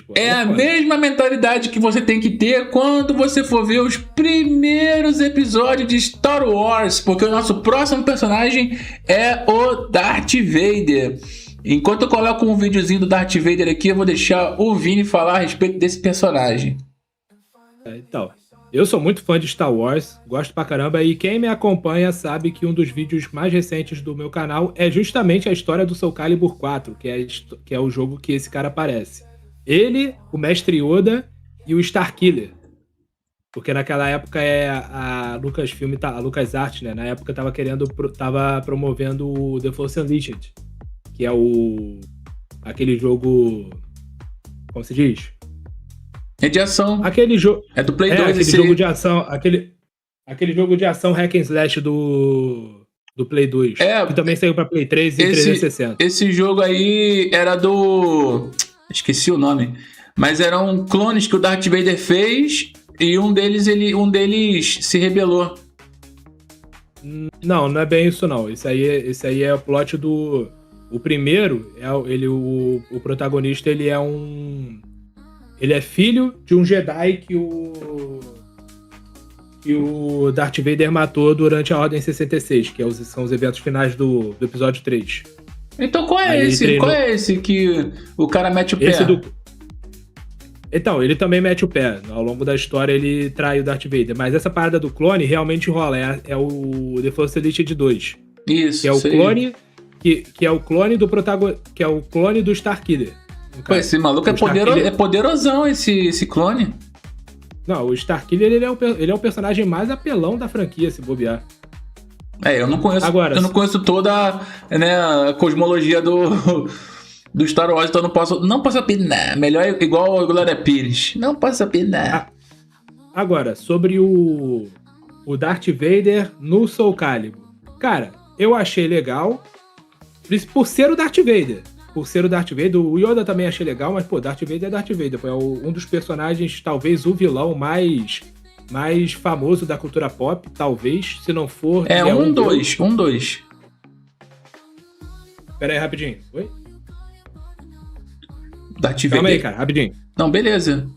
Pô, É a mesma mentalidade que você tem que ter quando você for ver os primeiros episódios de Star Wars, porque o nosso próximo personagem é o Darth Vader. Enquanto eu coloco um videozinho do Darth Vader aqui, eu vou deixar o Vini falar a respeito desse personagem. Então, eu sou muito fã de Star Wars, gosto pra caramba, e quem me acompanha sabe que um dos vídeos mais recentes do meu canal é justamente a história do Soul Calibur 4, que é o jogo que esse cara aparece. Ele, o Mestre Yoda e o Starkiller. Porque naquela época a Lucasfilm, a LucasArts, né? Na época tava promovendo o The Force Unleashed, que é aquele jogo, como se diz? É de ação. Aquele jogo. É do Play 2 aquele esse jogo de ação. Aquele jogo de ação hack and slash do Play 2. Que também saiu pra Play 3 e 360. Esse jogo aí era do... Esqueci o nome. Mas eram clones que o Darth Vader fez e um deles se rebelou. Não é bem isso não. Esse aí é o plot do... O primeiro, o protagonista, ele é filho de um Jedi que o Darth Vader matou durante a Ordem 66, que são os eventos finais do episódio 3. Então qual é esse? Qual é esse que o cara mete o pé? Então, ele também mete o pé. Ao longo da história, ele trai o Darth Vader. Mas essa parada do clone realmente rola. É o The Force Unleashed 2. Isso, que é o clone que é o clone do protagonista, que é o clone do Starkiller. Pô, esse maluco é poderosão, esse clone. Não, o Starkiller ele é o personagem mais apelão da franquia, se bobear. Eu não conheço toda, né, a cosmologia do Star Wars, então não posso opinar. Melhor igual a Glória Pires. Não posso opinar. Agora, sobre o Darth Vader no Soul Calibur. Cara, eu achei legal por ser o Darth Vader. Por ser o Darth Vader, o Yoda também achei legal, mas, pô, Darth Vader é Darth Vader. Pô, é um dos personagens, talvez o vilão mais famoso da cultura pop, talvez, se não for... Um, dois. Pera aí, rapidinho. Oi? Darth Vader. Calma aí, cara, rapidinho. Não, beleza.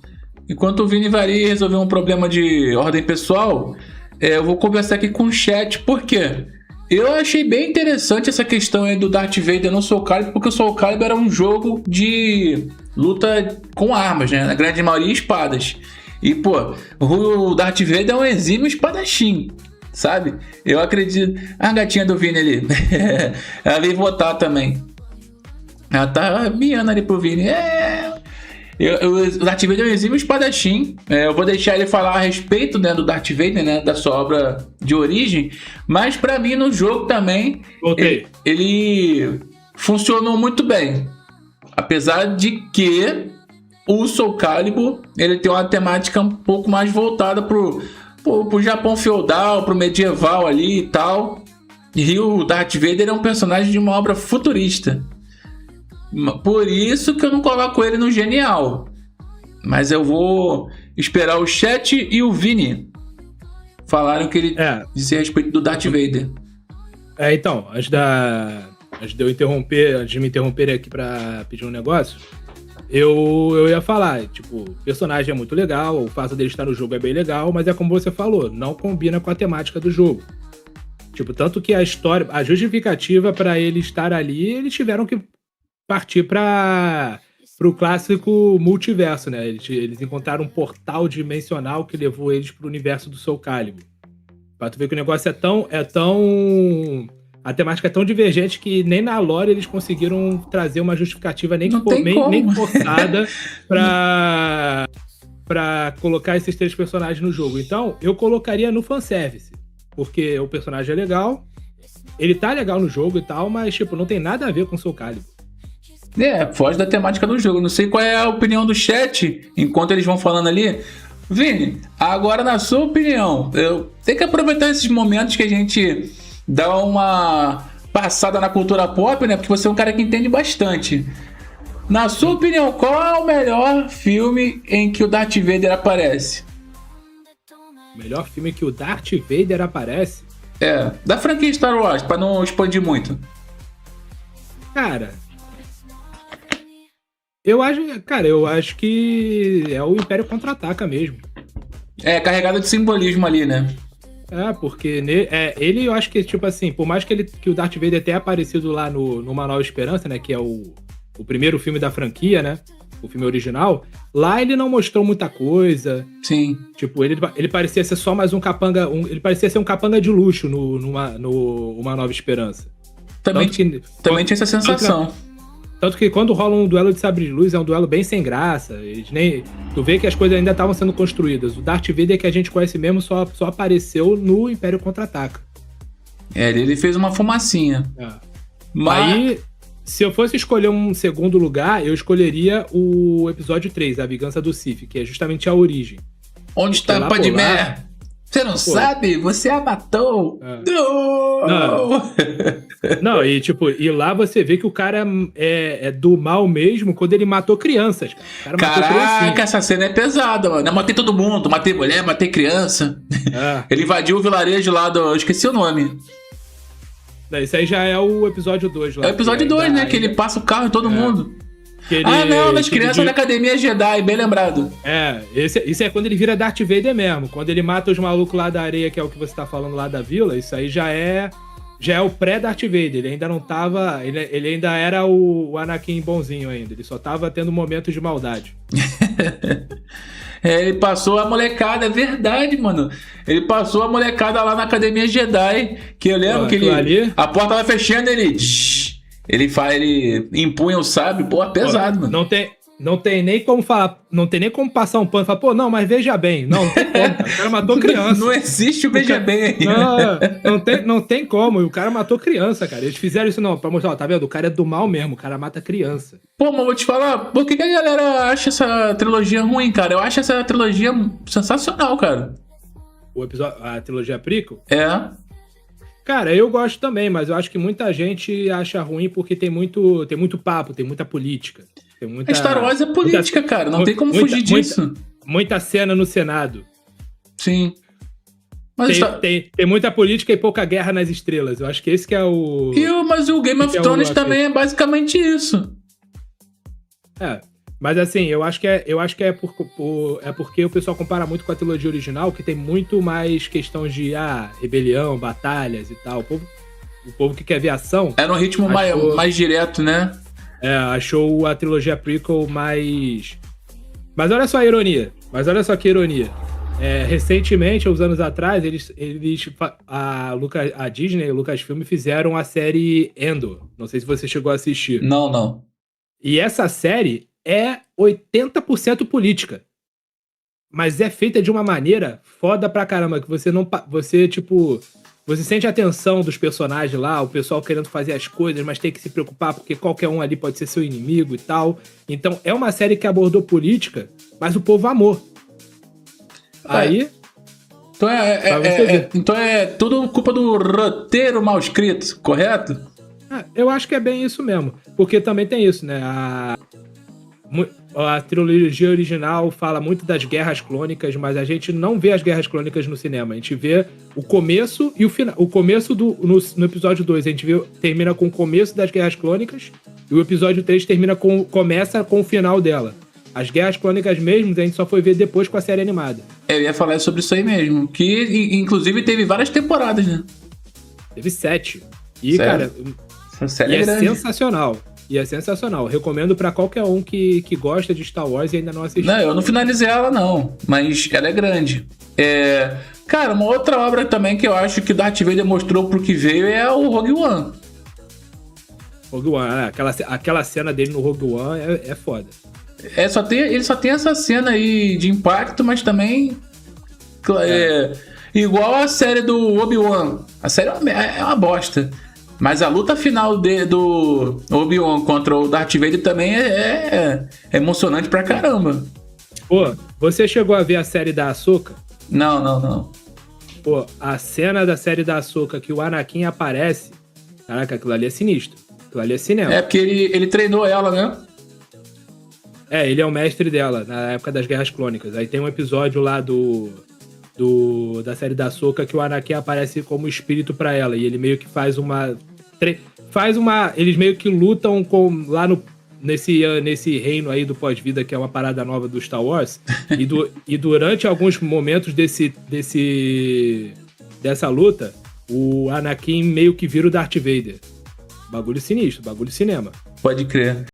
Enquanto o Vini Vari resolver um problema de ordem pessoal, eu vou conversar aqui com o chat. Por quê? Eu achei bem interessante essa questão aí do Darth Vader no Soul Calibur, porque o Soul Calibur era um jogo de luta com armas, né? Na grande maioria, espadas. E, pô, o Darth Vader é um exímio espadachim, sabe? Eu acredito... A gatinha do Vini ali. Ela veio votar também. Ela tá miando ali pro Vini. O Darth Vader é um exímio espadachim. Eu vou deixar ele falar a respeito, né, do Darth Vader, né, da sua obra de origem. Mas pra mim no jogo também ele funcionou muito bem. Apesar de que o Soul Calibur ele tem uma temática um pouco mais voltada pro Japão feudal, pro medieval ali e tal. E o Darth Vader é um personagem de uma obra futurista. Por isso que eu não coloco ele no genial. Mas eu vou esperar o chat e o Vini falaram que ele disse a respeito do Darth Vader. Então, antes de me interromper aqui pra pedir um negócio, eu ia falar, tipo, o personagem é muito legal, o fato dele estar no jogo é bem legal, mas é como você falou, não combina com a temática do jogo. Tipo, tanto que a justificativa pra ele estar ali, eles tiveram que partir pro clássico multiverso, né? Eles encontraram um portal dimensional que levou eles pro universo do Soul Calibur. Pra tu ver que o negócio a temática é tão divergente que nem na lore eles conseguiram trazer uma justificativa nem forçada pra colocar esses 3 personagens no jogo. Então, eu colocaria no fanservice. Porque o personagem é legal, ele tá legal no jogo e tal, mas, tipo, não tem nada a ver com Soul Calibur. Foge da temática do jogo. Não sei qual é a opinião do chat enquanto eles vão falando ali. Vini, agora na sua opinião, eu tenho que aproveitar esses momentos que a gente dá uma passada na cultura pop, né? Porque você é um cara que entende bastante. Na sua opinião, qual é o melhor filme em que o Darth Vader aparece? O melhor filme em que o Darth Vader aparece? Da franquia Star Wars, pra não expandir muito. Cara... eu acho que é o Império Contra-Ataca mesmo. É, carregado de simbolismo ali, né? Porque ele, eu acho que, tipo assim, por mais que o Darth Vader tenha aparecido lá no Uma Nova Esperança, né, que é o primeiro filme da franquia, né, o filme original, lá ele não mostrou muita coisa. Sim. Tipo, ele parecia ser só mais um capanga, ele parecia ser um capanga de luxo no Uma Nova Esperança. Também tinha essa sensação. Tanto que quando rola um duelo de sabre de luz, é um duelo bem sem graça. Tu vê que as coisas ainda estavam sendo construídas. O Darth Vader que a gente conhece mesmo só apareceu no Império Contra-Ataca. Ele fez uma fumacinha. Mas... Aí, se eu fosse escolher um segundo lugar, eu escolheria o episódio 3, A Vingança do Sith, que é justamente a origem. Onde está a Padmé? Você não sabe? Você a matou! Não, e lá você vê que o cara é do mal mesmo quando ele matou crianças. Caraca, essa cena é pesada, mano. Eu matei todo mundo, matei mulher, matei criança. Ele invadiu o vilarejo lá eu esqueci o nome. Isso aí já é o episódio 2 lá. É o episódio 2, né? Que ele passa o carro em todo mundo. Das crianças da Academia Jedi, bem lembrado. Isso é quando ele vira Darth Vader mesmo. Quando ele mata os malucos lá da areia, que é o que você tá falando lá da vila, isso aí já é o pré-Darth Vader. Ele ainda não tava... Ele ainda era o Anakin bonzinho ainda. Ele só tava tendo momentos de maldade. Ele passou a molecada, é verdade, mano. Ele passou a molecada lá na Academia Jedi, que eu lembro que a porta vai fechando, ele empunha o sábio, pesado, mano. Não tem nem como falar, não tem nem como passar um pano e falar, não, mas veja bem. Não tem como, o cara matou criança. Não existe o veja bem aí. Não tem como, o cara matou criança, cara. Eles fizeram isso pra mostrar, tá vendo? O cara é do mal mesmo, o cara mata criança. Mas vou te falar, por que a galera acha essa trilogia ruim, cara? Eu acho essa trilogia sensacional, cara. A trilogia prequel? Cara, eu gosto também, mas eu acho que muita gente acha ruim porque tem muito papo, tem muita política. Star Wars é política, cara. Não tem como fugir disso. Muita cena no Senado. Sim. Mas tem muita política e pouca guerra nas estrelas. Eu acho que esse que é o... Mas o Game of Thrones também é basicamente isso. Mas assim, eu acho que é porque o pessoal compara muito com a trilogia original, que tem muito mais questão de rebelião, batalhas e tal. O povo que quer ver ação... É no ritmo mais direto, né? Achou a trilogia prequel mais... Mas olha só a ironia. Que ironia. Recentemente, uns anos atrás, a Disney e o Lucasfilm fizeram a série Endor. Não sei se você chegou a assistir. Não. E essa série é 80% política. Mas é feita de uma maneira foda pra caramba, que você não... Você sente a tensão dos personagens lá, o pessoal querendo fazer as coisas, mas tem que se preocupar porque qualquer um ali pode ser seu inimigo e tal. Então, é uma série que abordou política, mas o povo amou. Aí... Então é tudo culpa do roteiro mal escrito, correto? Eu acho que é bem isso mesmo. Porque também tem isso, né? A trilogia original fala muito das guerras clônicas, mas a gente não vê as guerras clônicas no cinema. A gente vê o começo e o final. O começo no episódio 2, a gente termina com o começo das guerras clônicas, e o episódio 3 começa com o final dela. As guerras clônicas mesmo, a gente só foi ver depois com a série animada. Eu ia falar sobre isso aí mesmo, que inclusive teve várias temporadas, né? Teve 7. E, sério? Cara, essa série é sensacional. E é sensacional. Recomendo pra qualquer um que gosta de Star Wars e ainda não assistiu. Não, eu não finalizei ela, não. Mas ela é grande. Cara, uma outra obra também que eu acho que Darth Vader mostrou pro que veio é o Rogue One. Rogue One, aquela cena dele no Rogue One é foda. Ele só tem essa cena aí de impacto, mas também... igual a série do Obi-Wan. A série é uma bosta. Mas a luta final do Obi-Wan contra o Darth Vader também é emocionante pra caramba. Pô, você chegou a ver a série da Ahsoka? Não. Pô, a cena da série da Ahsoka que o Anakin aparece, caraca, aquilo ali é sinistro. Aquilo ali é cinema. É porque ele treinou ela, né? Ele é o mestre dela, na época das Guerras Clônicas. Aí tem um episódio lá da série da Ahsoka que o Anakin aparece como espírito pra ela. E ele meio que faz uma... Eles meio que lutam nesse reino aí do pós-vida, que é uma parada nova do Star Wars, e durante alguns momentos dessa luta, o Anakin meio que vira o Darth Vader. Bagulho sinistro, bagulho cinema. Pode crer.